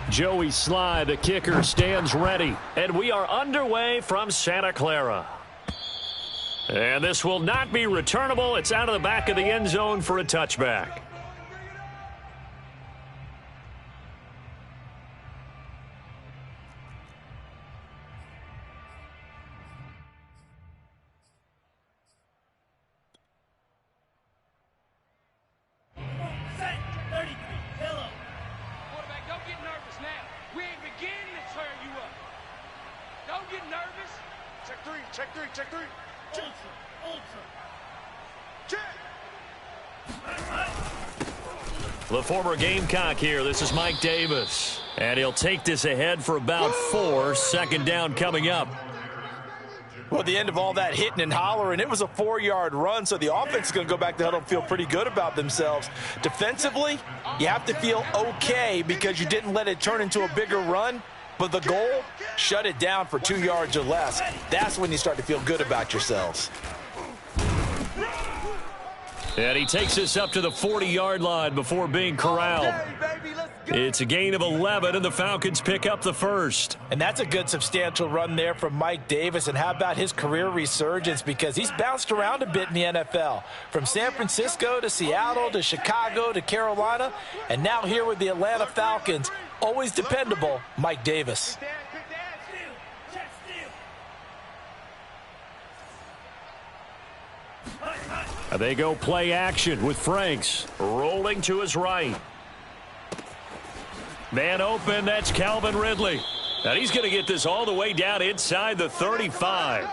Joey Sly, the kicker, stands ready. And we are underway from Santa Clara. And this will not be returnable. It's out of the back of the end zone for a touchback. The former Gamecock here. This is Mike Davis. And he'll take this ahead for about 4. Second down coming up. Well, at the end of all that hitting and hollering, it was a 4-yard run, so the offense is going to go back to huddle and feel pretty good about themselves. Defensively, you have to feel okay because you didn't let it turn into a bigger run, but the goal, shut it down for 2 yards or less. That's when you start to feel good about yourselves. And he takes us up to the 40-yard line before being corralled. It's a gain of 11, and the Falcons pick up the first. And that's a good substantial run there from Mike Davis. And how about his career resurgence? Because he's bounced around a bit in the NFL. From San Francisco to Seattle to Chicago to Carolina. And now here with the Atlanta Falcons, always dependable, Mike Davis. They go play action with Franks rolling to his right. Man open, that's Calvin Ridley. And he's going to get this all the way down inside the 35.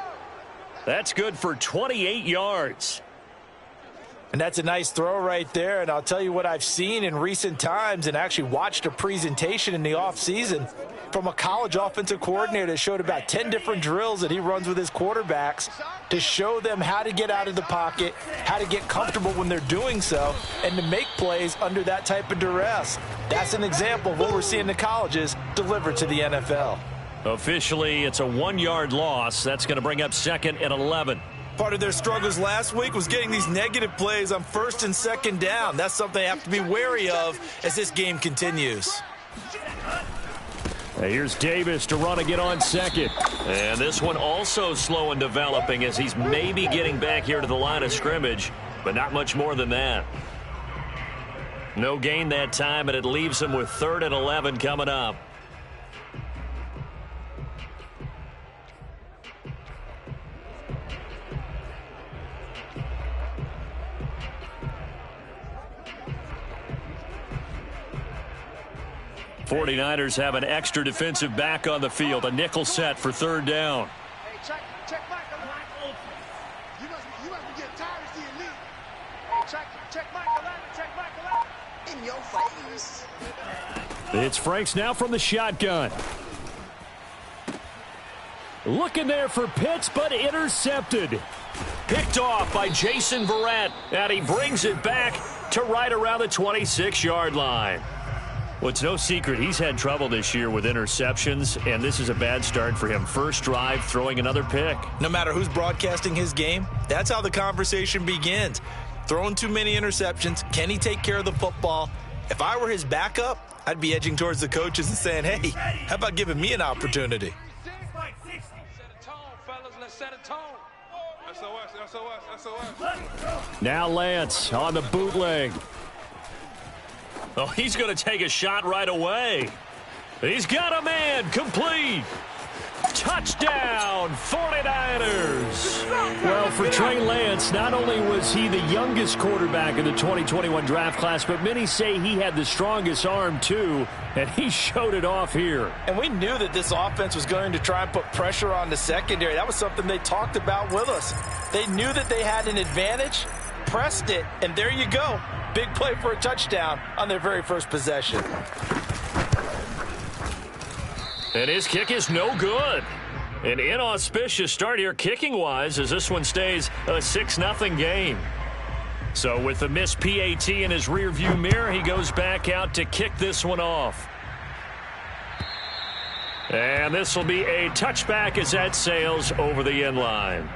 That's good for 28 yards. And that's a nice throw right there. And I'll tell you what I've seen in recent times and actually watched a presentation in the offseason from a college offensive coordinator that showed about 10 different drills that he runs with his quarterbacks to show them how to get out of the pocket, how to get comfortable when they're doing so, and to make plays under that type of duress. That's an example of what we're seeing the colleges deliver to the NFL. Officially, it's a 1-yard loss. That's going to bring up 2nd and 11. Part of their struggles last week was getting these negative plays on 1st and 2nd down. That's something they have to be wary of as this game continues. Here's Davis to run again on 2nd. And this one also slow in developing as he's maybe getting back here to the line of scrimmage, but not much more than that. No gain that time, and it leaves him with 3rd and 11 coming up. '49ers have an extra defensive back on the field, a nickel set for 3rd down. Hey, check Michael. You must be getting tired of seeing me. Hey, check Michael out. In your face. It's Franks now from the shotgun. Looking there for Pitts, but intercepted. Picked off by Jason Verrett, and he brings it back to right around the 26-yard line. Well, it's no secret he's had trouble this year with interceptions, and this is a bad start for him. First drive, throwing another pick. No matter who's broadcasting his game, that's how the conversation begins. Throwing too many interceptions, can he take care of the football? If I were his backup, I'd be edging towards the coaches and saying, hey, how about giving me an opportunity? Set a tone, fellas. Let's set a tone. SOS. Now Lance on the bootleg. Oh, he's going to take a shot right away. He's got a man. Complete. Touchdown, 49ers. Well, for Trey Lance, not only was he the youngest quarterback in the 2021 draft class, but many say he had the strongest arm, too, and he showed it off here. And we knew that this offense was going to try and put pressure on the secondary. That was something they talked about with us. They knew that they had an advantage, pressed it, and there you go. Big play for a touchdown on their very first possession. And his kick is no good. An inauspicious start here kicking-wise as this one stays a 6-0 game. So with the missed PAT in his rearview mirror, he goes back out to kick this one off. And this will be a touchback as that sails over the end line.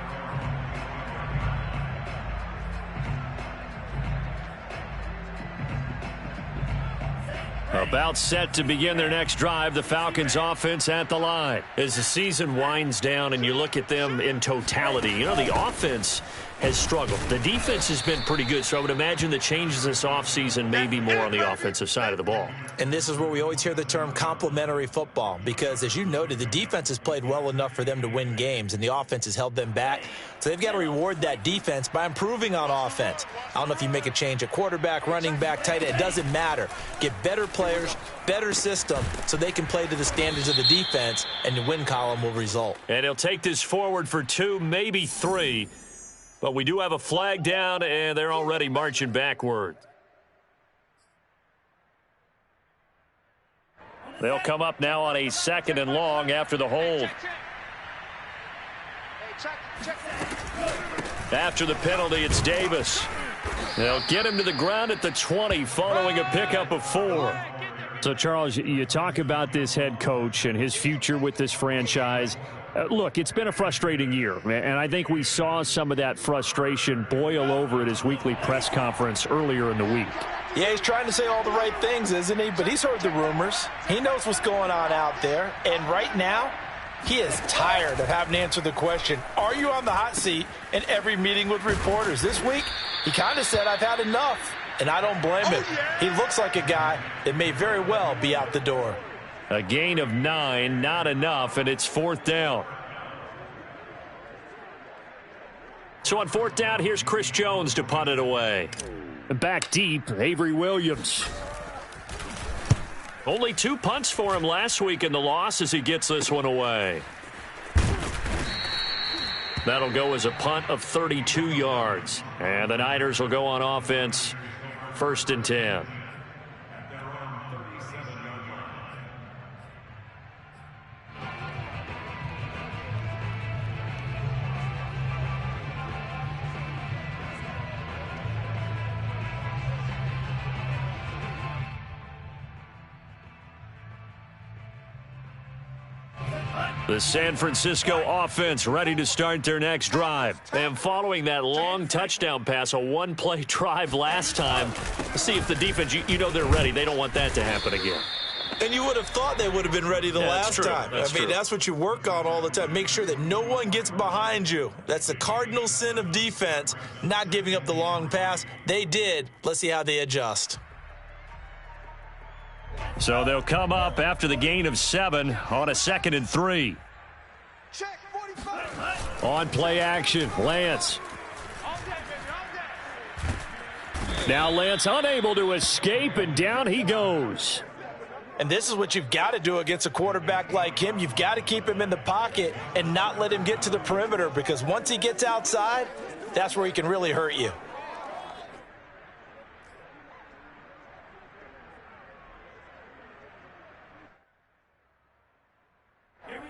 About set to begin their next drive, the Falcons offense at the line. As the season winds down and you look at them in totality, you know, the offense has struggled. The defense has been pretty good, so I would imagine the changes this offseason may be more on the offensive side of the ball. And this is where we always hear the term complementary football, because as you noted, the defense has played well enough for them to win games, and the offense has held them back. So they've got to reward that defense by improving on offense. I don't know if you make a change at quarterback, running back, tight end. It doesn't matter. Get better players, better system, so they can play to the standards of the defense, and the win column will result. And he'll take this forward for 2, maybe 3. But we do have a flag down, and they're already marching backward. They'll come up now on a 2nd and long after the hold. After the penalty, it's Davis. They'll get him to the ground at the 20 following a pickup of 4. So, Charles, you talk about this head coach and his future with this franchise. Look, it's been a frustrating year, and I think we saw some of that frustration boil over at his weekly press conference earlier in the week. Yeah, he's trying to say all the right things, isn't he? But he's heard the rumors. He knows what's going on out there. And right now, he is tired of having to answer the question, are you on the hot seat in every meeting with reporters? This week, he kind of said, I've had enough. And I don't blame him. He looks like a guy that may very well be out the door. A gain of 9, not enough, and it's 4th down. So on 4th down, here's Chris Jones to punt it away. Back deep, Avery Williams. Only 2 punts for him last week in the loss as he gets this one away. That'll go as a punt of 32 yards. And the Niners will go on offense, 1st and 10. The San Francisco offense ready to start their next drive. And following that long touchdown pass, a 1-play drive last time, see if the defense, you know they're ready. They don't want that to happen again. And you would have thought they would have been ready the last time. I mean, that's what you work on all the time. Make sure that no one gets behind you. That's the cardinal sin of defense, not giving up the long pass. They did. Let's see how they adjust. So they'll come up after the gain of 7 on a 2nd and 3. On play action, Lance. Now Lance unable to escape, and down he goes. And this is what you've got to do against a quarterback like him. You've got to keep him in the pocket and not let him get to the perimeter, because once he gets outside, that's where he can really hurt you.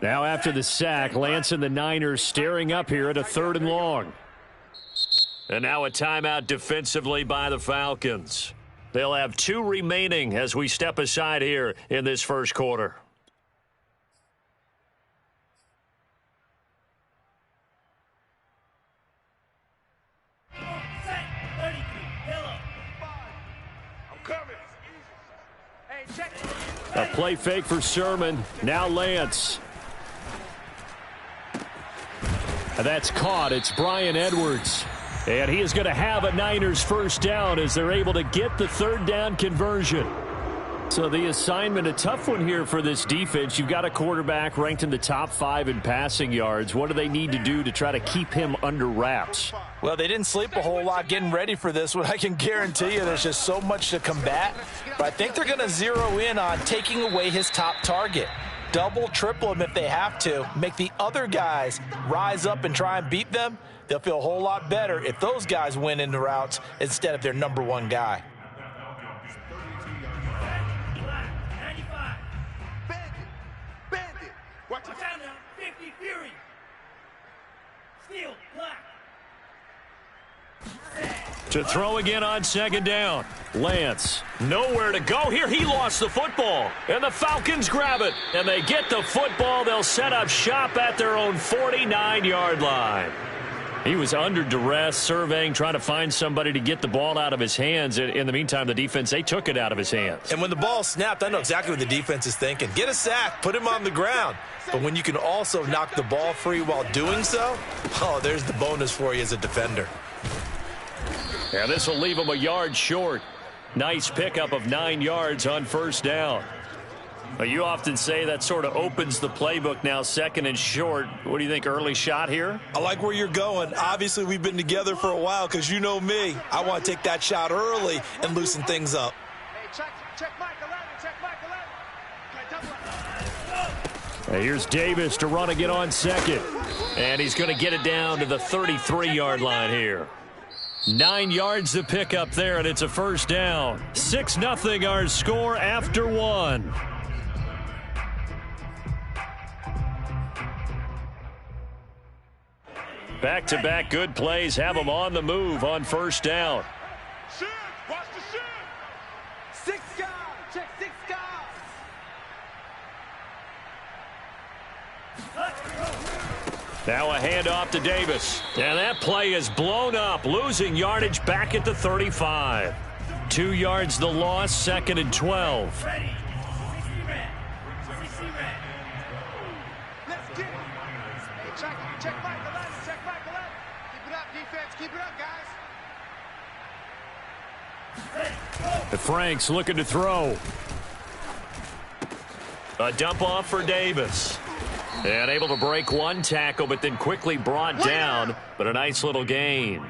Now after the sack, Lance and the Niners staring up here at a 3rd and long. And now a timeout defensively by the Falcons. They'll have 2 remaining as we step aside here in this first quarter. A play fake for Sermon. Now Lance. And that's caught. It's Brian Edwards. And he is going to have a Niners 1st down as they're able to get the 3rd down conversion. So the assignment, a tough one here for this defense. You've got a quarterback ranked in the top 5 in passing yards. What do they need to do to try to keep him under wraps? Well, they didn't sleep a whole lot getting ready for this one. I can guarantee you there's just so much to combat. But I think they're going to zero in on taking away his top target. Double, triple him if they have to. Make the other guys rise up and try and beat them. They'll feel a whole lot better if those guys win in the routes instead of their number 1 guy. Bandit. Watch it. To throw again on 2nd down. Lance, nowhere to go here. He lost the football. And the Falcons grab it. And they get the football. They'll set up shop at their own 49-yard line. He was under duress, surveying, trying to find somebody to get the ball out of his hands. In the meantime, the defense, they took it out of his hands. And when the ball snapped, I know exactly what the defense is thinking. Get a sack, put him on the ground. But when you can also knock the ball free while doing so, oh, there's the bonus for you as a defender. And this will leave him a yard short. Nice pickup of 9 yards on first down. You often say that sort of opens the playbook now, second and short. What do you think, early shot here? I like where you're going. Obviously, we've been together for a while because you know me. I want to take that shot early and loosen things up. Hey, check Mike 11, check Mike 11. And here's Davis to run again on second. And he's going to get it down to the 33-yard line here. 9 yards to pick up there, and it's a first down. 6-0 our score after one. Back-to-back good plays have them on the move on first down. Shoot, watch the shoot. 6 guys, check 6 guys. Now a handoff to Davis. And that play is blown up, losing yardage back at the 35. 2 yards the loss, second and 12. Let's get it. Hey, check Mike 11, check Mike 11. Keep it up, defense, keep it up, guys. Frank's looking to throw. A dump off for Davis. And able to break one tackle, but then quickly brought down. But a nice little gain.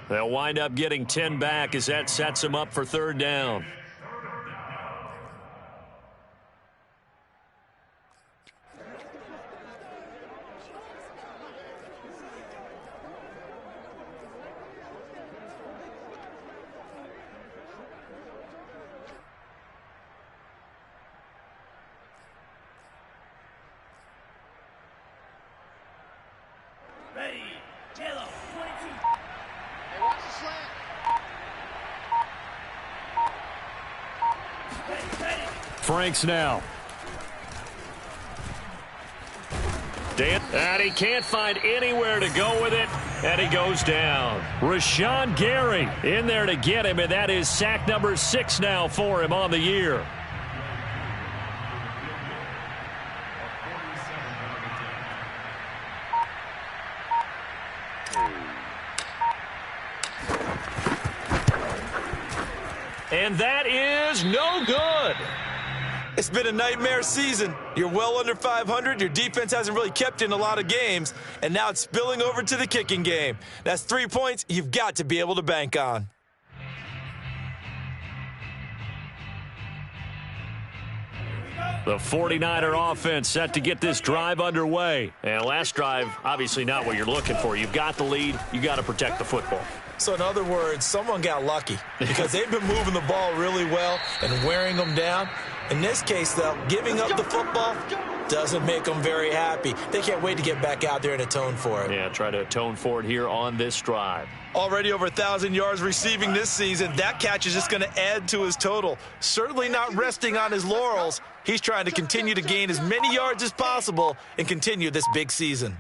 They'll wind up getting 10 back as that sets them up for third down. Franks now. And he can't find anywhere to go with it, and he goes down. Rashawn Gary in there to get him, and that is sack number 6 now for him on the year. And that is no good. It's been a nightmare season. You're well under 500. Your defense hasn't really kept in a lot of games, and now it's spilling over to the kicking game. That's 3 points you've got to be able to bank on. The 49er offense set to get this drive underway. And last drive, obviously not what you're looking for. You've got the lead. You got to protect the football. So in other words, someone got lucky because they've been moving the ball really well and wearing them down. In this case, though, giving up the football doesn't make them very happy. They can't wait to get back out there and atone for it. Yeah, try to atone for it here on this drive. Already over 1,000 yards receiving this season. That catch is just going to add to his total. Certainly not resting on his laurels. He's trying to continue to gain as many yards as possible and continue this big season.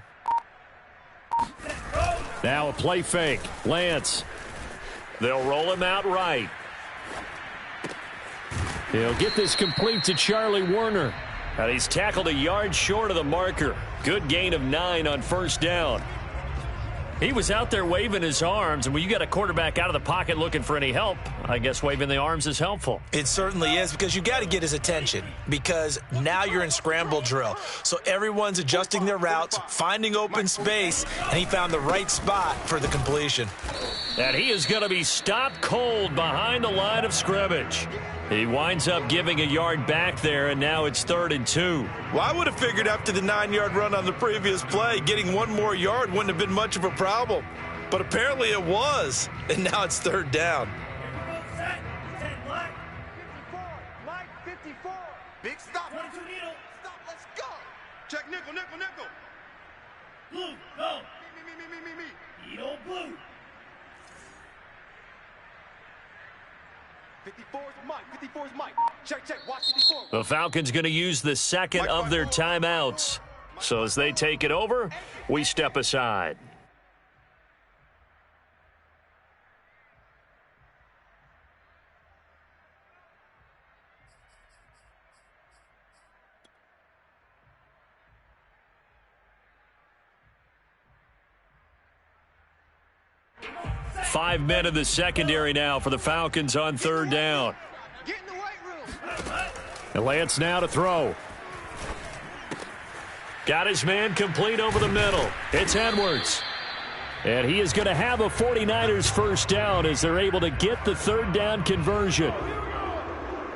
Now a play fake. Lance. They'll roll him out right. He'll get this complete to Charlie Werner. And he's tackled a yard short of the marker. Good gain of 9 on first down. He was out there waving his arms, and when you got a quarterback out of the pocket looking for any help, I guess waving the arms is helpful. It certainly is, because you got to get his attention, because now you're in scramble drill. So everyone's adjusting their routes, finding open space, and he found the right spot for the completion. And he is going to be stopped cold behind the line of scrimmage. He winds up giving a yard back there, and now it's 3rd and 2. Well, I would have figured after the 9-yard run on the previous play, getting one more yard wouldn't have been much of a problem. But apparently it was, and now it's 3rd down. 54, Mike 54. Big stop. 22 needle. Stop, let's go. Check nickel. Blue, go. Me. Needle blue. 54's Mike. Check, watch 54. The Falcons going to use the second of their timeouts. So as they take it over, we step aside. 5 men in the secondary now for the Falcons on third down. Get in the weight room. And Lance now to throw. Got his man complete over the middle. It's Edwards. And he is going to have a 49ers first down as they're able to get the third down conversion.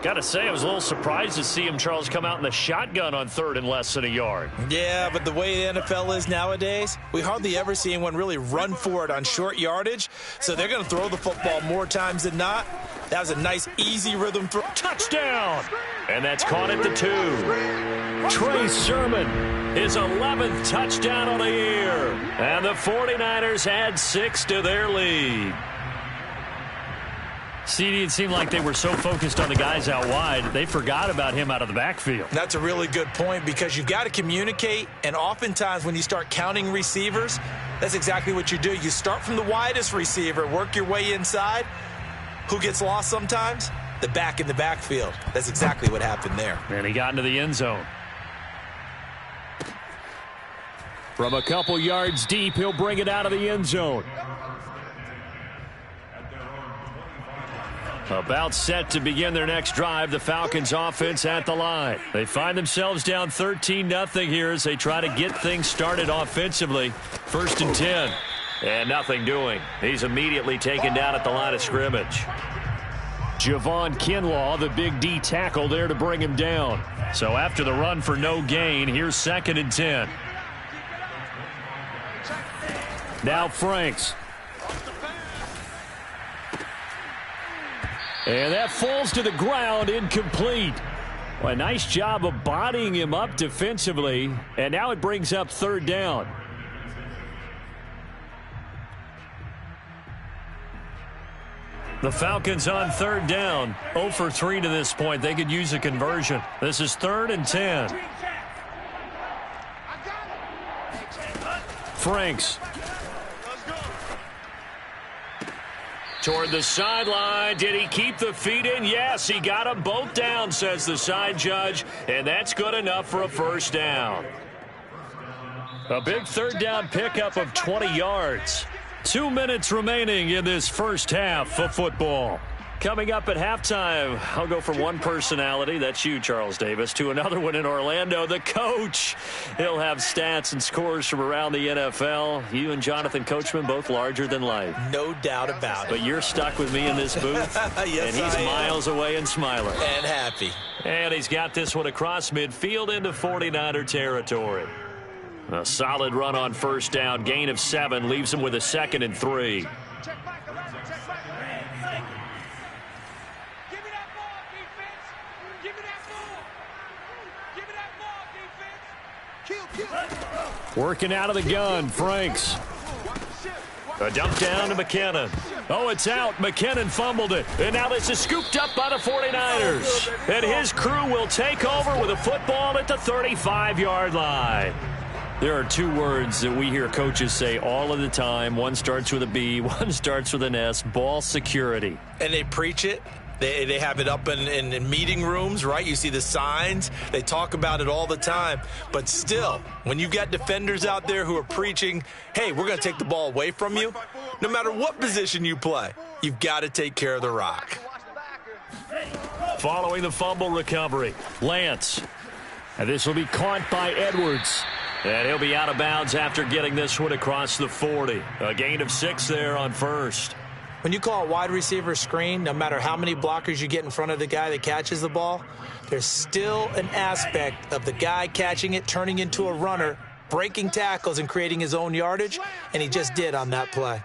Got to say, I was a little surprised to see him, Charles, come out in the shotgun on third and less than a yard. Yeah, but the way the NFL is nowadays, we hardly ever see anyone really run for it on short yardage. So they're going to throw the football more times than not. That was a nice, easy rhythm throw. Touchdown! And that's caught at the 2. Trey Sermon, his 11th touchdown on the year. And the 49ers add 6 to their lead. CD, it seemed like they were so focused on the guys out wide, they forgot about him out of the backfield. That's a really good point because you've got to communicate, and oftentimes when you start counting receivers, that's exactly what you do. You start from the widest receiver, work your way inside. Who gets lost sometimes? The back in the backfield. That's exactly what happened there. And he got into the end zone. From a couple yards deep, he'll bring it out of the end zone. About set to begin their next drive, the Falcons offense at the line. They find themselves down 13-0 here as they try to get things started offensively. 1st and 10. And nothing doing. He's immediately taken down at the line of scrimmage. Javon Kinlaw, the big D tackle there to bring him down. So after the run for no gain, here's 2nd and 10. Now Franks. And that falls to the ground, incomplete. Well, a nice job of bodying him up defensively. And now it brings up 3rd down. The Falcons on 3rd down. 0 for 3 to this point. They could use a conversion. This is 3rd and 10. Franks. Toward the sideline. Did he keep the feet in? Yes, he got them both down, says the side judge. And that's good enough for a first down. A big 3rd down pickup of 20 yards. 2 minutes remaining in this first half of football. Coming up at halftime, I'll go from one personality, that's you, Charles Davis, to another one in Orlando, the coach. He'll have stats and scores from around the NFL. You and Jonathan Coachman, both larger than life. No doubt about it. But you're stuck with me in this booth, yes, and he's miles away and smiling. And happy. And he's got this one across midfield into 49er territory. A solid run on first down, gain of 7, leaves him with a 2nd and 3. Working out of the gun, Franks. A dump down to McKinnon. Oh, it's out. McKinnon fumbled it. And now this is scooped up by the 49ers. And his crew will take over with a football at the 35-yard line. There are 2 words that we hear coaches say all of the time. One starts with a B, one starts with an S. Ball security. And they preach it. They have it up in meeting rooms, right? You see the signs. They talk about it all the time. But still, when you've got defenders out there who are preaching, hey, we're going to take the ball away from you, no matter what position you play, you've got to take care of the rock. Following the fumble recovery, Lance. And this will be caught by Edwards. And he'll be out of bounds after getting this one across the 40. A gain of 6 there on first. When you call a wide receiver screen, no matter how many blockers you get in front of the guy that catches the ball, there's still an aspect of the guy catching it, turning into a runner, breaking tackles and creating his own yardage, and he just did on that play.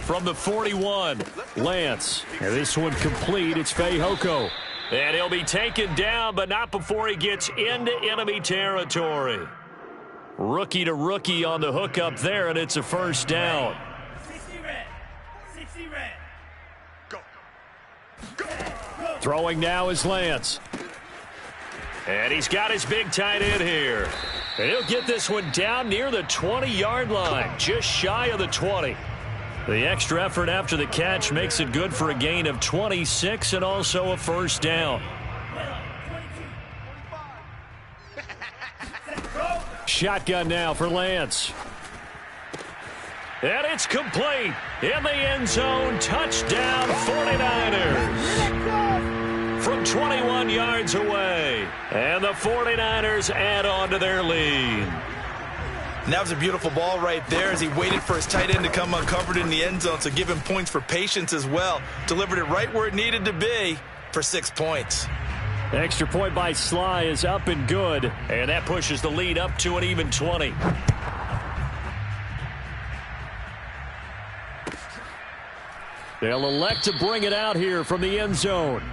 From the 41, Lance. And this one complete. It's Fehoko. And he'll be taken down, but not before he gets into enemy territory. Rookie to rookie on the hook up there, and it's a first down. 60 red. 60 red. Go. Throwing now is Lance. And he's got his big tight end here. And he'll get this one down near the 20-yard line, just shy of the 20. The extra effort after the catch makes it good for a gain of 26 and also a first down. Shotgun now for Lance. And it's complete. In the end zone, touchdown 49ers. From 21 yards away. And the 49ers add on to their lead. And that was a beautiful ball right there as he waited for his tight end to come uncovered in the end zone, so give him points for patience as well. Delivered it right where it needed to be for 6 points. Extra point by Sly is up and good. And that pushes the lead up to an even 20. They'll elect to bring it out here from the end zone.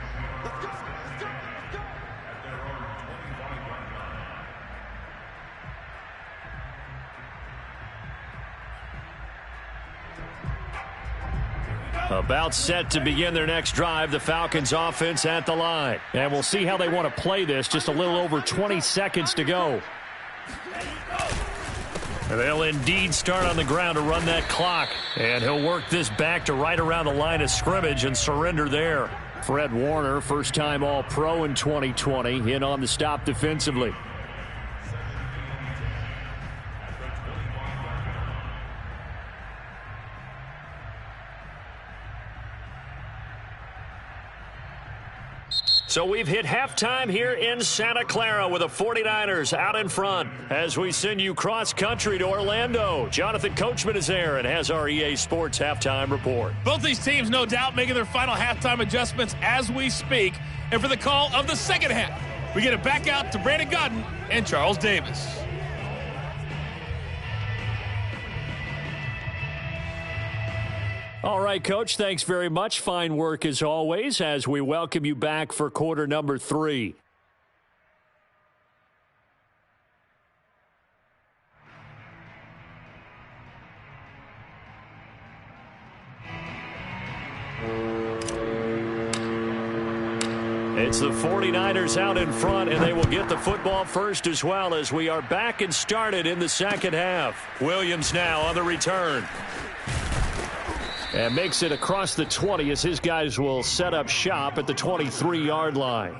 About set to begin their next drive, the Falcons offense at the line. And we'll see how they want to play this. Just a little over 20 seconds to go. They'll indeed start on the ground to run that clock. And he'll work this back to right around the line of scrimmage and surrender there. Fred Warner, first-time All-Pro in 2020, in on the stop defensively. So we've hit halftime here in Santa Clara with the 49ers out in front as we send you cross-country to Orlando. Jonathan Coachman is there and has our EA Sports halftime report. Both these teams, no doubt, making their final halftime adjustments as we speak. And for the call of the second half, we get it back out to Brandon Godden and Charles Davis. All right, Coach, thanks very much. Fine work as always as we welcome you back for quarter number 3. It's the 49ers out in front, and they will get the football first as well as we are back and started in the second half. Williams now on the return. And makes it across the 20 as his guys will set up shop at the 23-yard line.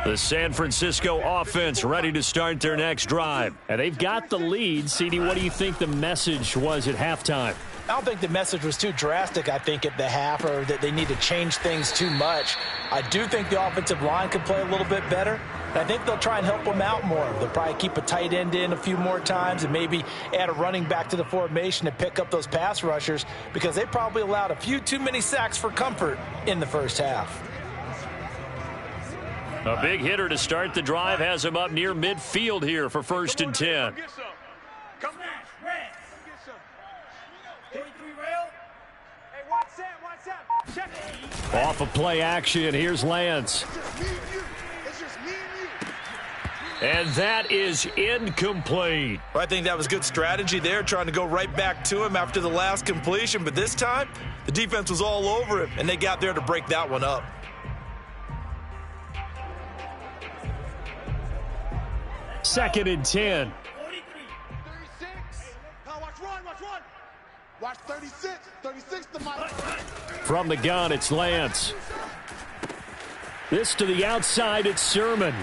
The San Francisco offense ready to start their next drive. And they've got the lead. CD, what do you think the message was at halftime? I don't think the message was too drastic, I think, at the half, or that they need to change things too much. I do think the offensive line could play a little bit better. I think they'll try and help them out more. They'll probably keep a tight end in a few more times and maybe add a running back to the formation to pick up those pass rushers because they probably allowed a few too many sacks for comfort in the first half. A big hitter to start the drive has him up near midfield here for 1st and 10. Off of play action, here's Lance. And that is incomplete. I think that was good strategy there, trying to go right back to him after the last completion. But this time, the defense was all over him, and they got there to break that one up. Second and 10. 36. Watch run. Watch 36. 36 to Mike. From the gun, it's Lance. This to the outside, it's Sermon.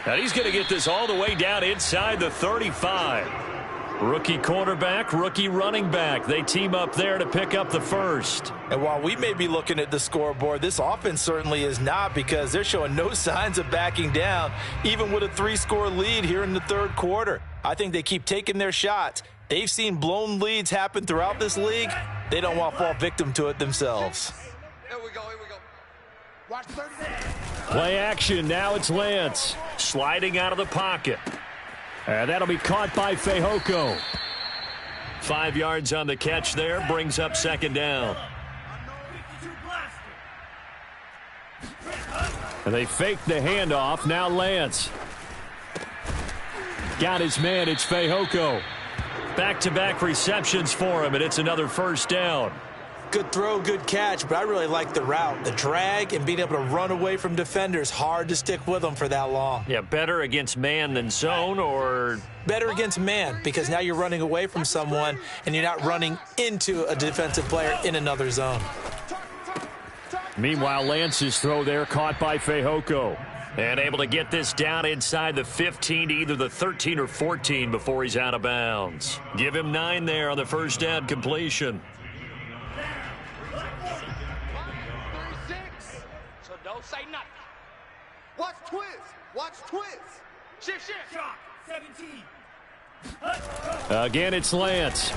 And he's going to get this all the way down inside the 35. Rookie quarterback, rookie running back. They team up there to pick up the first. And while we may be looking at the scoreboard, this offense certainly is not because they're showing no signs of backing down, even with a 3-score lead here in the third quarter. I think they keep taking their shots. They've seen blown leads happen throughout this league. They don't want to fall victim to it themselves. Here we go. Watch 30. Play action, now it's Lance. Sliding out of the pocket. And that'll be caught by Fehoko. 5 yards on the catch there, brings up second down. And they fake the handoff, now Lance. Got his man, it's Fehoko. Back-to-back receptions for him, and it's another first down. Good throw, good catch, but I really like the route. The drag and being able to run away from defenders, hard to stick with them for that long. Yeah, better against man than zone, or? Better against man, because now you're running away from someone and you're not running into a defensive player in another zone. Meanwhile, Lance's throw there caught by Fehoko. And able to get this down inside the 15 to either the 13 or 14 before he's out of bounds. Give him 9 there on the first down completion. 36. So don't say nothing. Watch twist. Watch twist. Shift. Shot. 17. Again, it's Lance.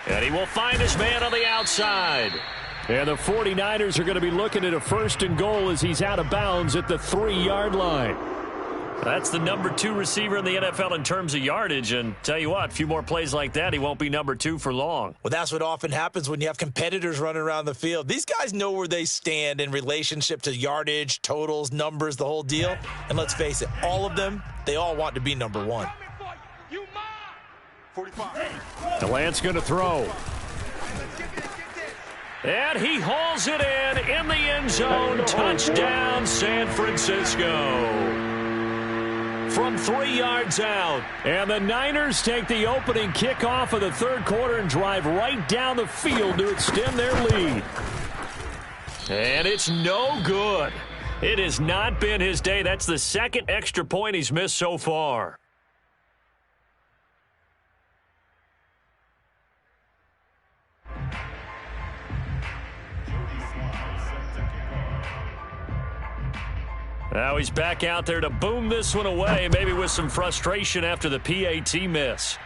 And he will find his man on the outside. And the 49ers are going to be looking at a 1st and goal as he's out of bounds at the 3-yard line. That's the number 2 receiver in the NFL in terms of yardage. And tell you what, a few more plays like that, he won't be number 2 for long. Well, that's what often happens when you have competitors running around the field. These guys know where they stand in relationship to yardage, totals, numbers, the whole deal. And let's face it, all of them, they all want to be number 1. 45. DeLance going to throw. And he hauls it in the end zone. Touchdown, San Francisco. From 3 yards out. And the Niners take the opening kickoff of the 3rd quarter and drive right down the field to extend their lead. And it's no good. It has not been his day. That's the 2nd extra point he's missed so far. Now he's back out there to boom this one away, maybe with some frustration after the PAT miss.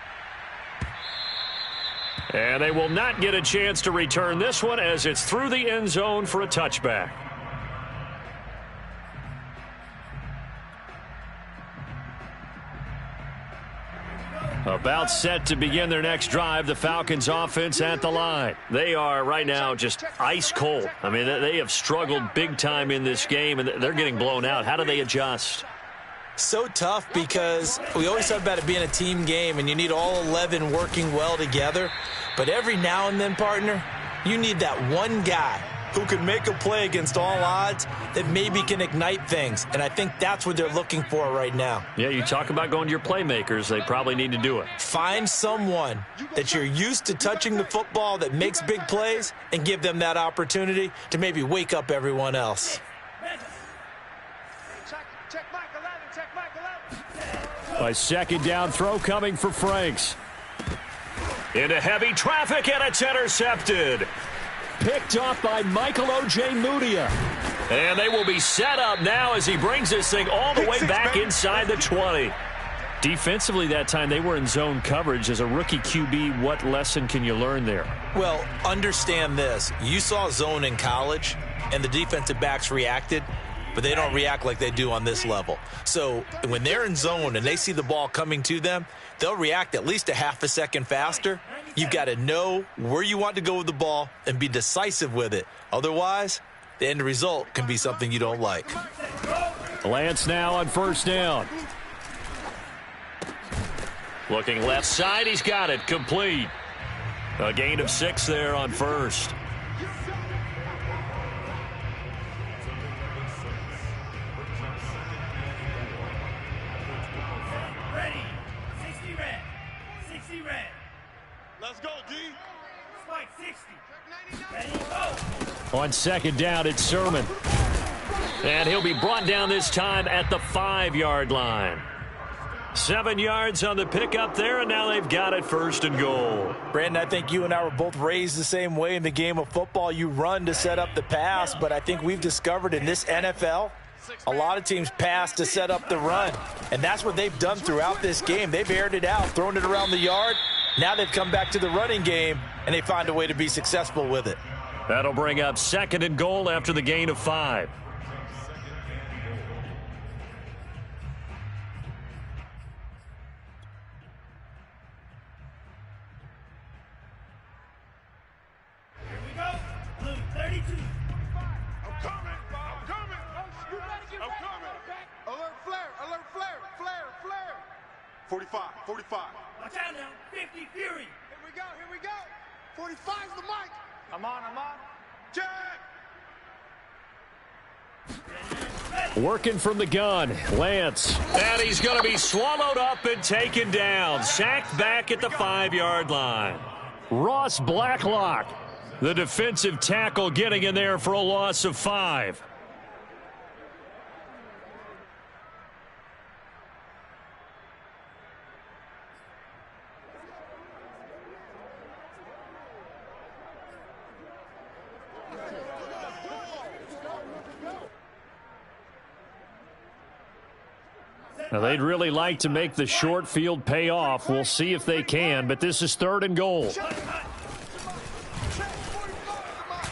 And they will not get a chance to return this one as it's through the end zone for a touchback. About set to begin their next drive, the Falcons offense at the line. They are right now just ice cold. I mean, they have struggled big time in this game, and they're getting blown out. How do they adjust? So tough because we always talk about it being a team game, and you need all 11 working well together. But every now and then, partner, you need that one guy who can make a play against all odds that maybe can ignite things. And I think that's what they're looking for right now. Yeah, you talk about going to your playmakers. They probably need to do it. Find someone that you're used to touching the football that makes big plays and give them that opportunity to maybe wake up everyone else. Check Mike 11. A 2nd down throw coming for Franks. Into heavy traffic, and it's intercepted. Picked off by Michael O.J. Mudia. And they will be set up now as he brings this thing all the way back inside the 20. Defensively that time, they were in zone coverage. As a rookie QB, what lesson can you learn there? Well, understand this. You saw zone in college, and the defensive backs reacted, but they don't react like they do on this level. So when they're in zone and they see the ball coming to them, they'll react at least a half a second faster. You've got to know where you want to go with the ball and be decisive with it. Otherwise, the end result can be something you don't like. Lance now on 1st down. Looking left side, he's got it. Complete. A gain of 6 there on 1st. Let's go, D. Spike 60. On 2nd down, it's Sermon. And he'll be brought down this time at the 5-yard line. 7 yards on the pickup there, and now they've got it 1st and goal. Brandon, I think you and I were both raised the same way in the game of football. You run to set up the pass, but I think we've discovered in this NFL, a lot of teams pass to set up the run. And that's what they've done throughout this game. They've aired it out, thrown it around the yard. Now they've come back to the running game, and they find a way to be successful with it. That'll bring up 2nd and goal after the gain of 5. Here we go. Blue 32. I'm coming. I'm coming. Alert flare. 45. Watch out now. 50 Fury. Here we go. 45's the mic. I'm on. Check. Working from the gun, Lance. And he's going to be swallowed up and taken down. Sacked back at the 5-yard line. Ross Blacklock, the defensive tackle, getting in there for a loss of 5. Now, they'd really like to make the short field pay off. We'll see if they can, but this is 3rd and goal.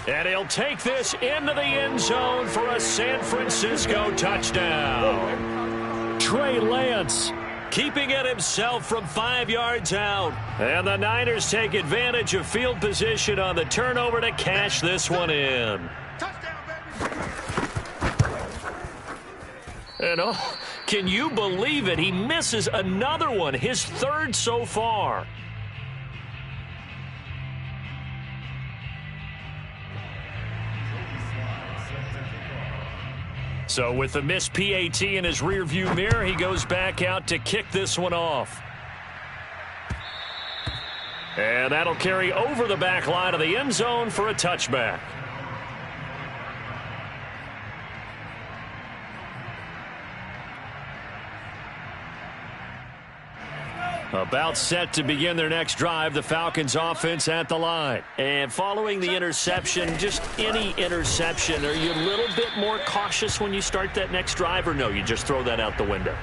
And he'll take this into the end zone for a San Francisco touchdown. Trey Lance keeping it himself from 5 yards out. And the Niners take advantage of field position on the turnover to cash this one in. And oh, can you believe it? He misses another one, his 3rd so far. So with the missed PAT in his rearview mirror, he goes back out to kick this one off. And that'll carry over the back line of the end zone for a touchback. About set to begin their next drive, the Falcons offense at the line. And following the interception, just any interception, are you a little bit more cautious when you start that next drive, or no, you just throw that out the window?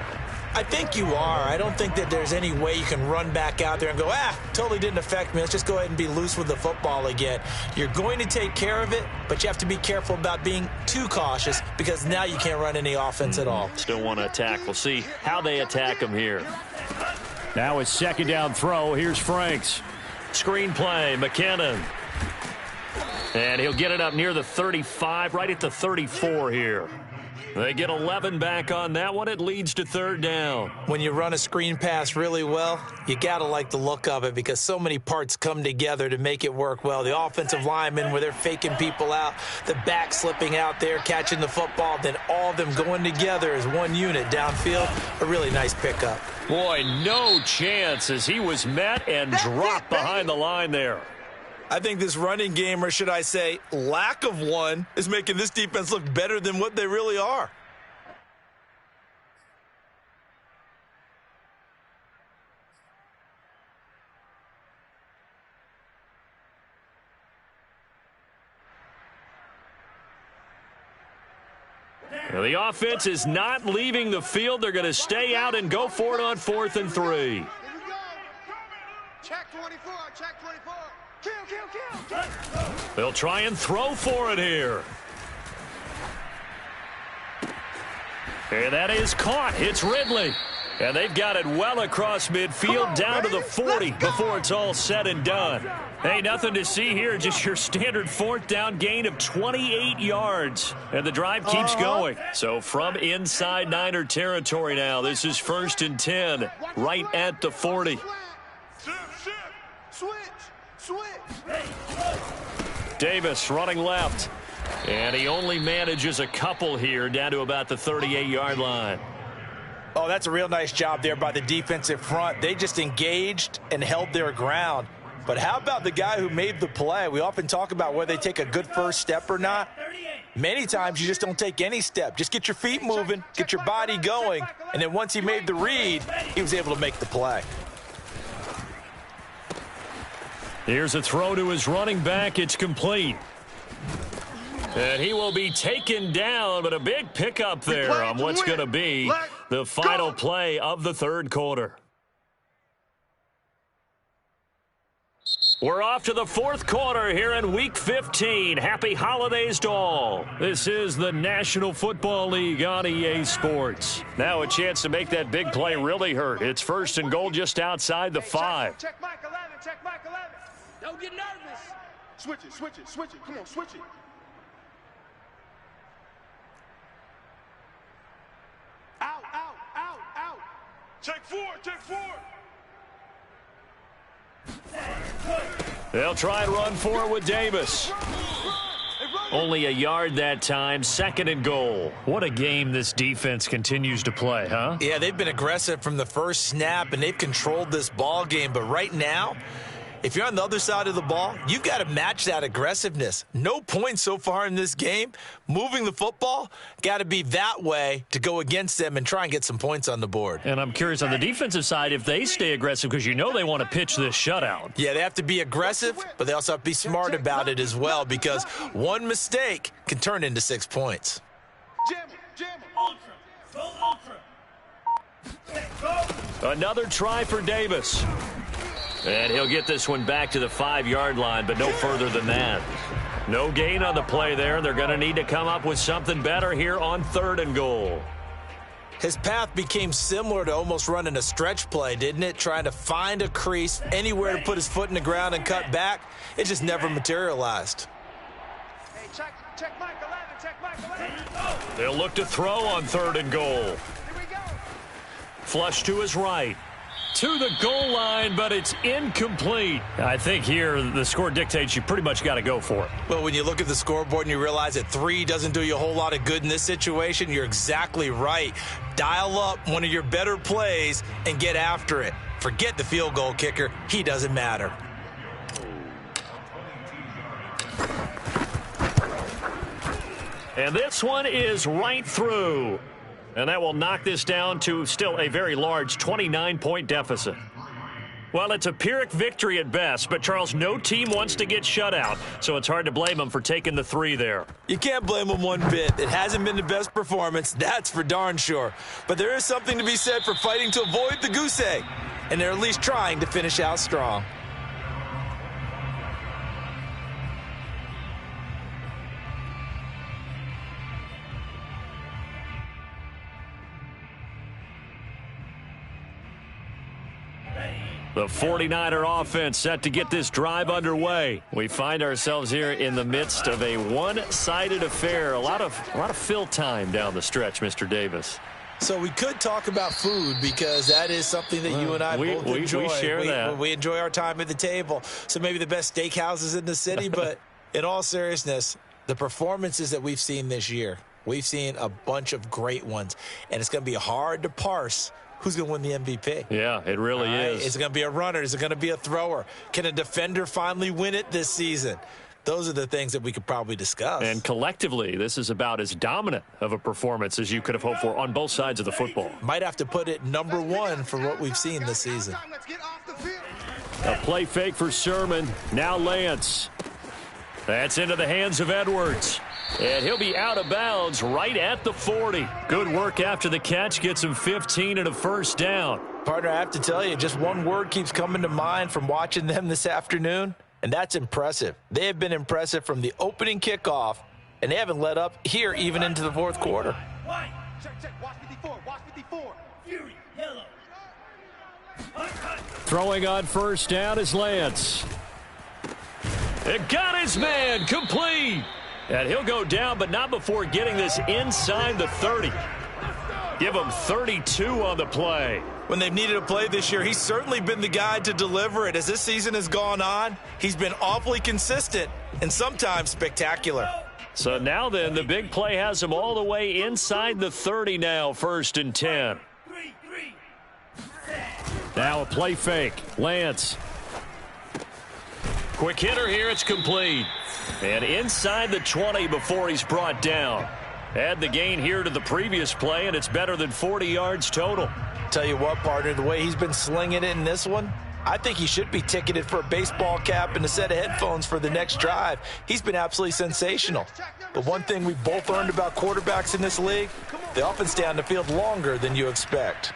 I think you are. I don't think that there's any way you can run back out there and go, totally didn't affect me. Let's just go ahead and be loose with the football again. You're going to take care of it, but you have to be careful about being too cautious because now you can't run any offense at all. Still want to attack. We'll see how they attack them here. Now a 2nd down throw. Here's Franks. Screen play, McKinnon. And he'll get it up near the 35, right at the 34 here. They get 11 back on that one. It leads to 3rd down. When you run a screen pass really well, you got to like the look of it because so many parts come together to make it work well. The offensive linemen where they're faking people out, the back slipping out there, catching the football, then all of them going together as one unit downfield. A really nice pickup. Boy, no chance as he was met and dropped behind the line there. I think this running game, or should I say lack of one, is making this defense look better than what they really are. Well, the offense is not leaving the field. They're going to stay out and go for it on 4th and 3. Check 24, check 24. Kill. They'll try and throw for it here. And that is caught. It's Ridley. And they've got it well across midfield down to the 40 before it's all said and done. Hey, nothing to see here. Just your standard 4th down gain of 28 yards. And the drive keeps going. So from inside Niner territory now, this is 1st and 10 right at the 40. Davis running left. And he only manages a couple here down to about the 38-yard line. Oh, that's a real nice job there by the defensive front. They just engaged and held their ground. But how about the guy who made the play? We often talk about whether they take a good first step or not. Many times you just don't take any step. Just get your feet moving, get your body going, and then once he made the read, he was able to make the play. Here's a throw to his running back. It's complete. And he will be taken down, but a big pickup there on what's going to be the final play of the 3rd quarter. We're off to the 4th quarter here in Week 15. Happy holidays to all. This is the National Football League on EA Sports. Now a chance to make that big play really hurt. It's 1st and goal just outside the 5. Check Mike 11, check Mike 11. Don't get nervous. Switch it. Come on, switch it. Out. Check 4. They'll try and run for it with Davis. Only a yard that time, 2nd and goal. What a game this defense continues to play, huh? Yeah, they've been aggressive from the first snap, and they've controlled this ball game. But right now, if you're on the other side of the ball, you've got to match that aggressiveness. No points so far in this game. Moving the football, got to be that way to go against them and try and get some points on the board. And I'm curious on the defensive side if they stay aggressive because you know they want to pitch this shutout. Yeah, they have to be aggressive, but they also have to be smart about it as well because one mistake can turn into 6 points. Jam. Ultra. Go ultra. Another try for Davis. And he'll get this one back to the 5-yard line, but no further than that. No gain on the play there. They're going to need to come up with something better here on 3rd and goal. His path became similar to almost running a stretch play, didn't it? Trying to find a crease, anywhere to put his foot in the ground and cut back. It just never materialized. Hey, check Mike 11, check Mike 11. They'll look to throw on 3rd and goal. Here we go. Flush to his right. To the goal line, but it's incomplete. I think here the score dictates you pretty much got to go for it. Well, when you look at the scoreboard and you realize that 3 doesn't do you a whole lot of good in this situation, you're exactly right. Dial up one of your better plays and get after it. Forget the field goal kicker. He doesn't matter. And this one is right through. And that will knock this down to still a very large 29-point deficit. Well, it's a Pyrrhic victory at best, but, Charles, no team wants to get shut out, so it's hard to blame them for taking the 3 there. You can't blame them one bit. It hasn't been the best performance, that's for darn sure. But there is something to be said for fighting to avoid the goose egg, and they're at least trying to finish out strong. The 49er offense set to get this drive underway. We find ourselves here in the midst of a one-sided affair. A lot of fill time down the stretch, Mr. Davis. So we could talk about food because that is something that you and I both enjoy. We share that. We enjoy our time at the table. So maybe the best steakhouses in the city, but in all seriousness, the performances that we've seen this year, we've seen a bunch of great ones, and it's going to be hard to parse who's going to win the MVP. Yeah, it really is. Is it going to be a runner? Is it going to be a thrower? Can a defender finally win it this season? Those are the things that we could probably discuss. And collectively, this is about as dominant of a performance as you could have hoped for on both sides of the football. Might have to put it number 1 for what we've seen this season. A play fake for Sermon. Now Lance. That's into the hands of Edwards. And he'll be out of bounds right at the 40. Good work after the catch. Gets him 15 and a first down. Partner, I have to tell you, just one word keeps coming to mind from watching them this afternoon, and that's impressive. They have been impressive from the opening kickoff, and they haven't let up here even into the 4th quarter. Check. Watch 54. Watch 54. Fury, yellow. Throwing on first down is Lance. It got his man complete. And he'll go down, but not before getting this inside the 30. Give him 32 on the play. When they've needed a play this year, he's certainly been the guy to deliver it. As this season has gone on, he's been awfully consistent and sometimes spectacular. So now then, the big play has him all the way inside the 30 now, 1st and 10. Now a play fake. Lance. Quick hitter here, it's complete. And inside the 20 before he's brought down. Add the gain here to the previous play, and it's better than 40 yards total. Tell you what, partner, the way he's been slinging it in this one, I think he should be ticketed for a baseball cap and a set of headphones for the next drive. He's been absolutely sensational. But one thing we both learned about quarterbacks in this league, they often stay on the field longer than you expect.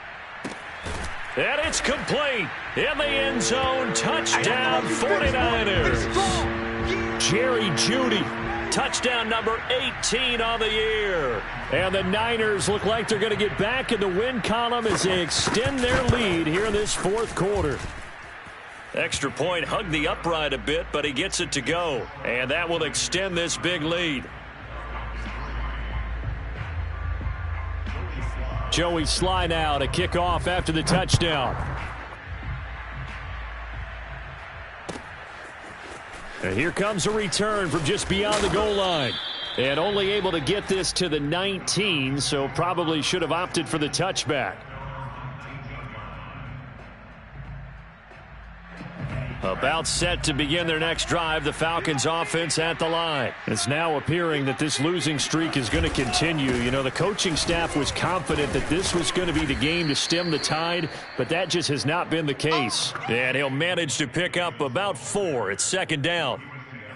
And it's complete. In the end zone, touchdown 49ers. Jerry Jeudy, touchdown number 18 on the year. And the Niners look like they're going to get back in the win column as they extend their lead here in this 4th quarter. Extra point hugged the upright a bit, but he gets it to go. And that will extend this big lead. Joey Sly now to kick off after the touchdown. And here comes a return from just beyond the goal line. And only able to get this to the 19, so probably should have opted for the touchback. About set to begin their next drive, the Falcons offense at the line. It's now appearing that this losing streak is going to continue. You know, the coaching staff was confident that this was going to be the game to stem the tide, but that just has not been the case. And he'll manage to pick up about 4. It's 2nd down.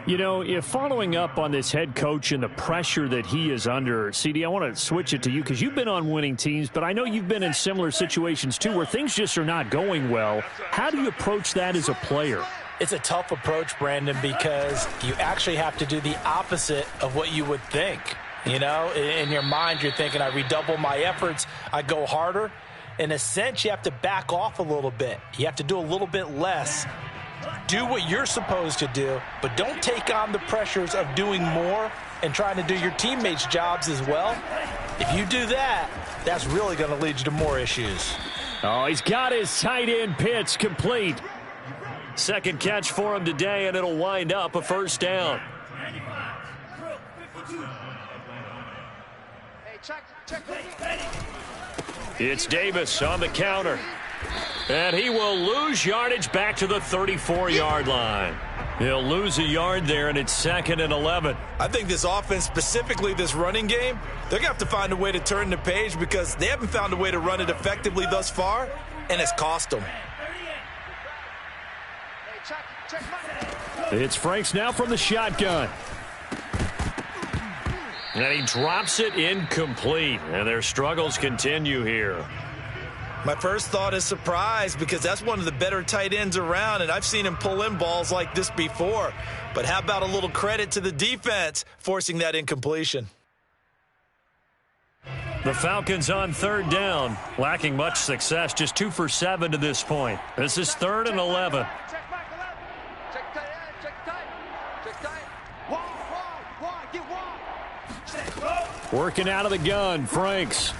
You know, if following up on this head coach and the pressure that he is under, CD, I want to switch it to you because you've been on winning teams, but I know you've been in similar situations too where things just are not going well. How do you approach that as a player? It's a tough approach, Brandon, because you actually have to do the opposite of what you would think. You know, in your mind, you're thinking, I redouble my efforts, I go harder. In a sense, you have to back off a little bit. You have to do a little bit less. Do what you're supposed to do, but don't take on the pressures of doing more and trying to do your teammates' jobs as well. If you do that, that's really going to lead you to more issues. Oh, he's got his tight end pitch complete. Second catch for him today, and it'll wind up a first down. It's Davis on the counter. And he will lose yardage back to the 34-yard line. He'll lose a yard there, and it's 2nd and 11. I think this offense, specifically this running game, they're going to have to find a way to turn the page because they haven't found a way to run it effectively thus far, and it's cost them. It's Franks now from the shotgun. And he drops it incomplete. And their struggles continue here. My first thought is surprise because that's one of the better tight ends around, and I've seen him pull in balls like this before. But how about a little credit to the defense forcing that incompletion? The Falcons on 3rd down, lacking much success, just 2 for 7 to this point. This is 3rd and 11. Working out of the gun, Franks.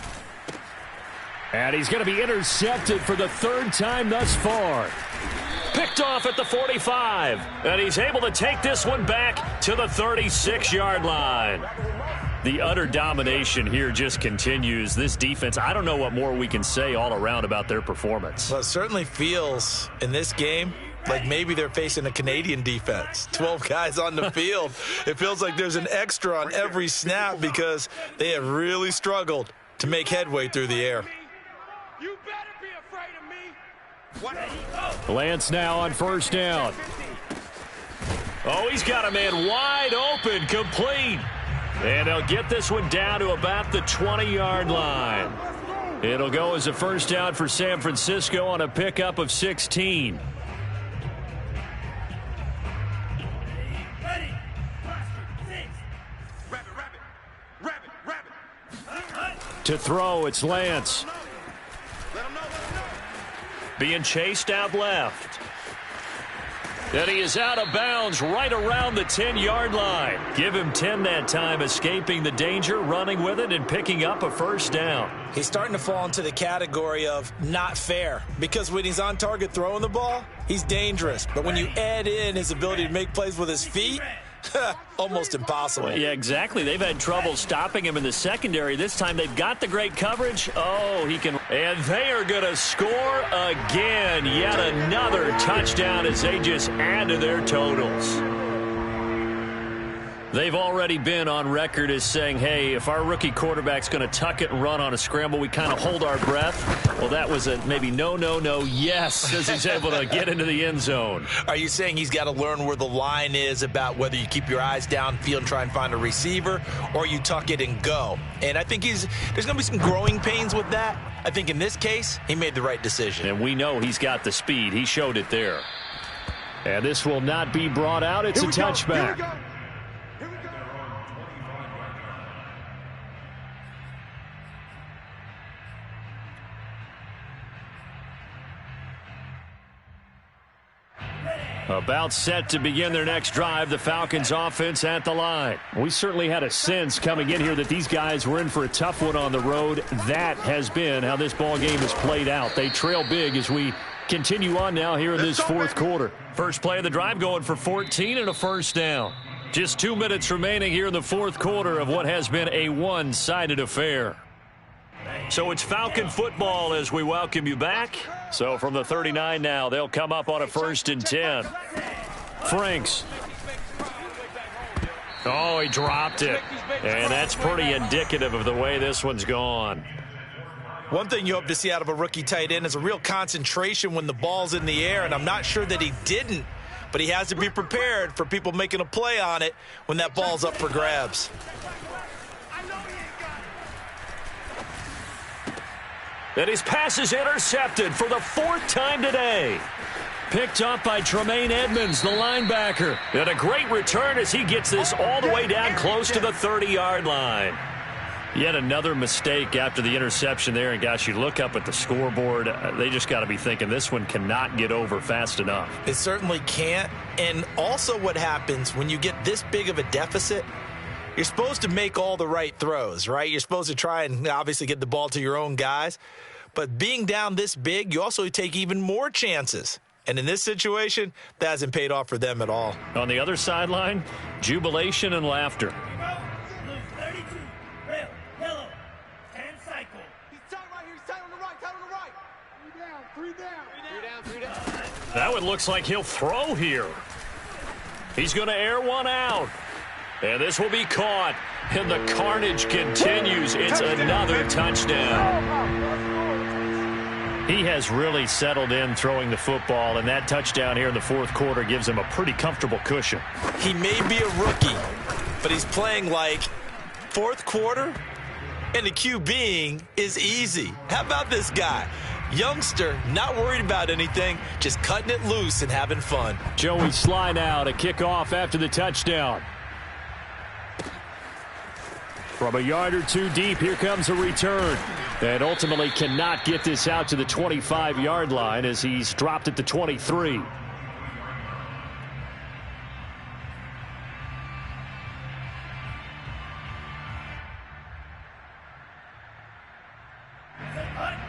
And he's going to be intercepted for the 3rd time thus far. Picked off at the 45. And he's able to take this one back to the 36-yard line. The utter domination here just continues. This defense, I don't know what more we can say all around about their performance. Well, it certainly feels in this game like maybe they're facing a Canadian defense. 12 guys on the field. It feels like there's an extra on every snap because they have really struggled to make headway through the air. You better be afraid of me. Lance now on 1st down. Oh, he's got a man wide open, complete. And they'll get this one down to about the 20-yard line. It'll go as a first down for San Francisco on a pickup of 16. To throw, it's Lance. Being chased out left. And he is out of bounds right around the 10-yard line. Give him 10 that time, escaping the danger, running with it, and picking up a first down. He's starting to fall into the category of not fair because when he's on target throwing the ball, he's dangerous. But when you add in his ability to make plays with his feet, almost impossible. Well, yeah, exactly. They've had trouble stopping him in the secondary. This time they've got the great coverage. Oh, he can. And they are going to score again. Yet another touchdown as they just add to their totals. They've already been on record as saying, hey, if our rookie quarterback's going to tuck it and run on a scramble, we kind of hold our breath. Well, that was a maybe no, yes, as he's able to get into the end zone. Are you saying he's got to learn where the line is about whether you keep your eyes downfield and try and find a receiver or you tuck it and go? And I think there's going to be some growing pains with that. I think in this case, he made the right decision. And we know he's got the speed. He showed it there. And this will not be brought out. It's a touchback. About set to begin their next drive, the Falcons offense at the line. We certainly had a sense coming in here that these guys were in for a tough one on the road. That has been how this ball game has played out. They trail big as we continue on now here in this 4th quarter. First play of the drive going for 14 and a first down. Just 2 minutes remaining here in the 4th quarter of what has been a one-sided affair. So it's Falcon football as we welcome you back. So from the 39 now, they'll come up on a 1st and 10. Franks. Oh, he dropped it. And that's pretty indicative of the way this one's gone. One thing you hope to see out of a rookie tight end is a real concentration when the ball's in the air, and I'm not sure that he didn't but he has to be prepared for people making a play on it when that ball's up for grabs. And his pass is intercepted for the 4th time today. Picked up by Tremaine Edmonds, the linebacker. And a great return as he gets this all the way down close to the 30-yard line. Yet another mistake after the interception there. And, gosh, you look up at the scoreboard, they just got to be thinking this one cannot get over fast enough. It certainly can't. And also what happens when you get this big of a deficit, you're supposed to make all the right throws, right? You're supposed to try and obviously get the ball to your own guys. But being down this big, you also take even more chances. And in this situation, that hasn't paid off for them at all. On the other sideline, jubilation and laughter. That one looks like he'll throw here. He's going to air one out. And this will be caught. And the carnage continues. It's another touchdown. He has really settled in throwing the football, and that touchdown here in the 4th quarter gives him a pretty comfortable cushion. He may be a rookie, but he's playing like 4th quarter, and the QBing is easy. How about this guy? Youngster, not worried about anything, just cutting it loose and having fun. Joey Sly now to kick off after the touchdown. From a yard or two deep, here comes a return. And ultimately cannot get this out to the 25-yard line as he's dropped at the 23.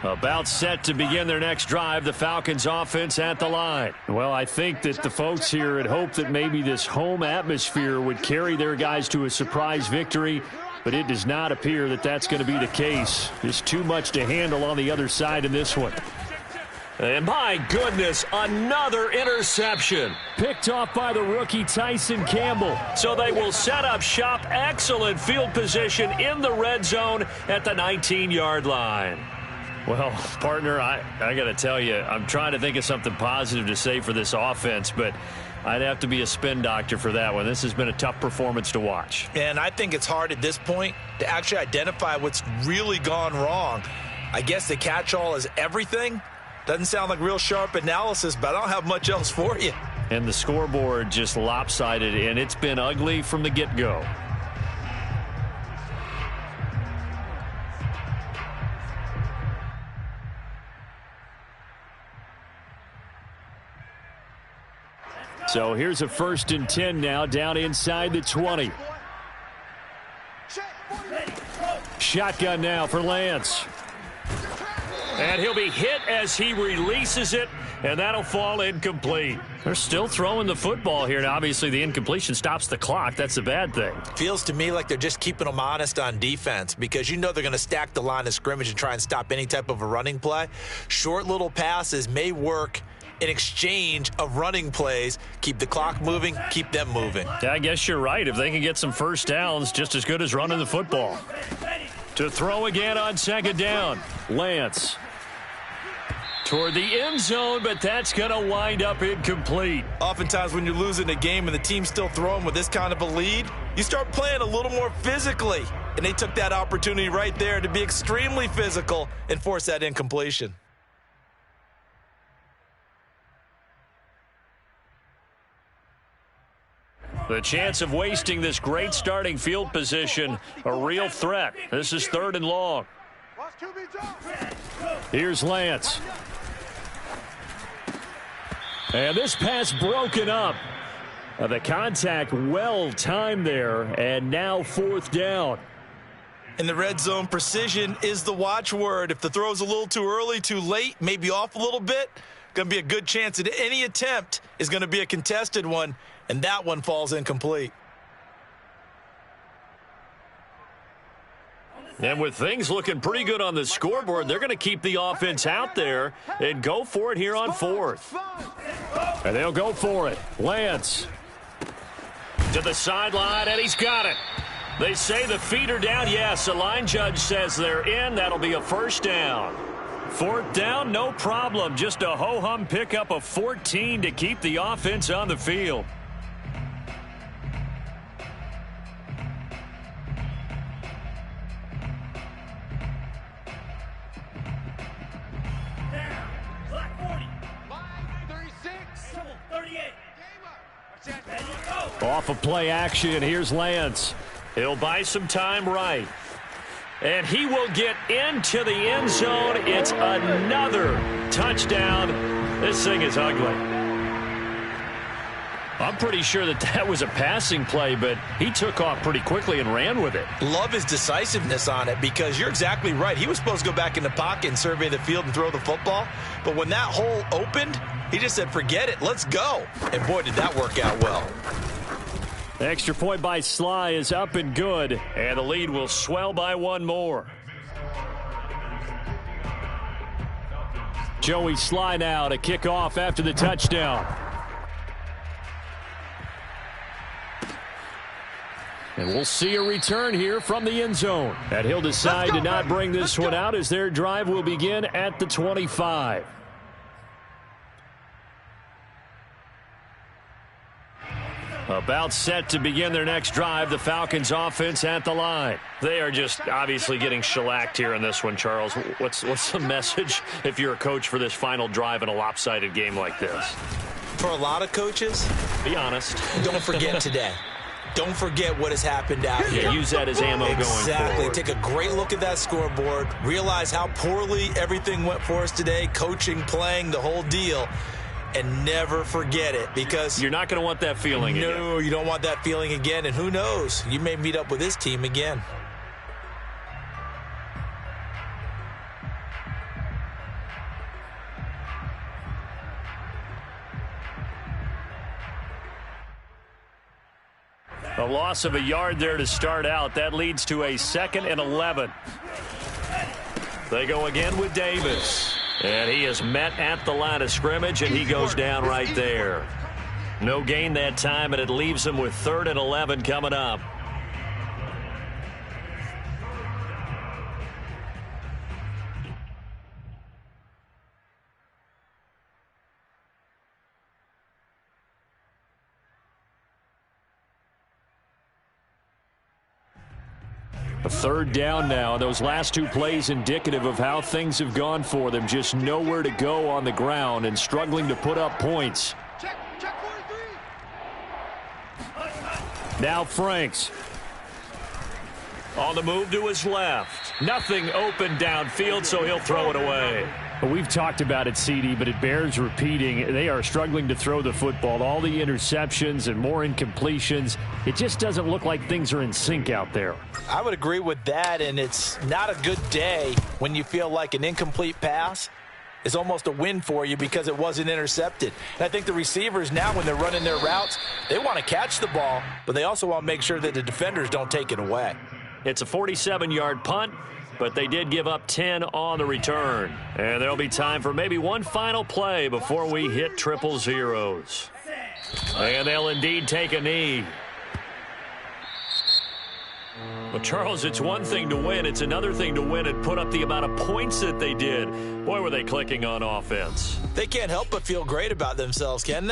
About set to begin their next drive, the Falcons offense at the line. Well, I think that the folks here had hoped that maybe this home atmosphere would carry their guys to a surprise victory, but it does not appear that that's going to be the case. There's too much to handle on the other side in this one. And my goodness, another interception. Picked off by the rookie Tyson Campbell. So they will set up shop. Excellent field position in the red zone at the 19-yard line. Well, partner, I got to tell you, I'm trying to think of something positive to say for this offense, but I'd have to be a spin doctor for that one. This has been a tough performance to watch. And I think it's hard at this point to actually identify what's really gone wrong. I guess the catch-all is everything. Doesn't sound like real sharp analysis, but I don't have much else for you. And the scoreboard just lopsided, and it's been ugly from the get-go. So here's a 1st and 10 now, down inside the 20. Shotgun now for Lance. And he'll be hit as he releases it, and that'll fall incomplete. They're still throwing the football here, and obviously the incompletion stops the clock. That's the bad thing. Feels to me like they're just keeping them honest on defense because you know they're going to stack the line of scrimmage and try and stop any type of a running play. Short little passes may work in exchange of running plays. Keep the clock moving, keep them moving. Yeah, I guess you're right. If they can get some first downs, just as good as running the football. To throw again on 2nd down. Lance. Toward the end zone, but that's going to wind up incomplete. Oftentimes when you're losing a game and the team's still throwing with this kind of a lead, you start playing a little more physically. And they took that opportunity right there to be extremely physical and force that incompletion. The chance of wasting this great starting field position, a real threat. This is 3rd and long. Here's Lance. And this pass broken up. The contact well timed there, and now 4th down. In the red zone, precision is the watchword. If the throw's a little too early, too late, maybe off a little bit, going to be a good chance that any attempt is going to be a contested one, and that one falls incomplete. And with things looking pretty good on the scoreboard, they're going to keep the offense out there and go for it here on 4th. And they'll go for it. Lance. To the sideline, and he's got it. They say the feet are down. Yes, the line judge says they're in. That'll be a 1st down. 4th down, no problem. Just a ho-hum pickup of 14 to keep the offense on the field. Off of play action, here's Lance. He'll buy some time right. And he will get into the end zone. It's another touchdown. This thing is ugly. I'm pretty sure that was a passing play, but he took off pretty quickly and ran with it. Love his decisiveness on it because you're exactly right. He was supposed to go back in the pocket and survey the field and throw the football. But when that hole opened, he just said, forget it, let's go. And boy, did that work out well. Extra point by Sly is up and good, and the lead will swell by one more. Joey Sly now to kick off after the touchdown. And we'll see a return here from the end zone. And he'll decide to not bring this one out as their drive will begin at the 25. About set to begin their next drive, the Falcons offense at the line. They are just obviously getting shellacked here in this one, Charles. What's the message if you're a coach for this final drive in a lopsided game like this? For a lot of coaches, be honest. Don't forget today. Don't forget what has happened out here. Use that as ammo going forward. Exactly. Take a great look at that scoreboard. Realize how poorly everything went for us today. Coaching, playing, the whole deal. And never forget it, because you're not going to want that feeling again. No, you don't want that feeling again. And who knows? You may meet up with this team again. A loss of a yard there to start out. That leads to a 2nd and 11. They go again with Davis. And he is met at the line of scrimmage, and he goes down right there. No gain that time, and it leaves him with 3rd and 11 coming up. A 3rd down now. Those last 2 plays indicative of how things have gone for them. Just nowhere to go on the ground and struggling to put up points. Check 43. Now Franks. On the move to his left. Nothing open downfield, so he'll throw it away. Well, we've talked about it, CD, but it bears repeating. They are struggling to throw the football. All the interceptions and more incompletions. It just doesn't look like things are in sync out there. I would agree with that, and it's not a good day when you feel like an incomplete pass is almost a win for you because it wasn't intercepted. And I think the receivers now, when they're running their routes, they want to catch the ball, but they also want to make sure that the defenders don't take it away. It's a 47-yard punt, but they did give up 10 on the return. And there'll be time for maybe one final play before we hit triple zeros. And they'll indeed take a knee. Well, Charles, it's one thing to win. It's another thing to win and put up the amount of points that they did. Boy, were they clicking on offense. They can't help but feel great about themselves, can they?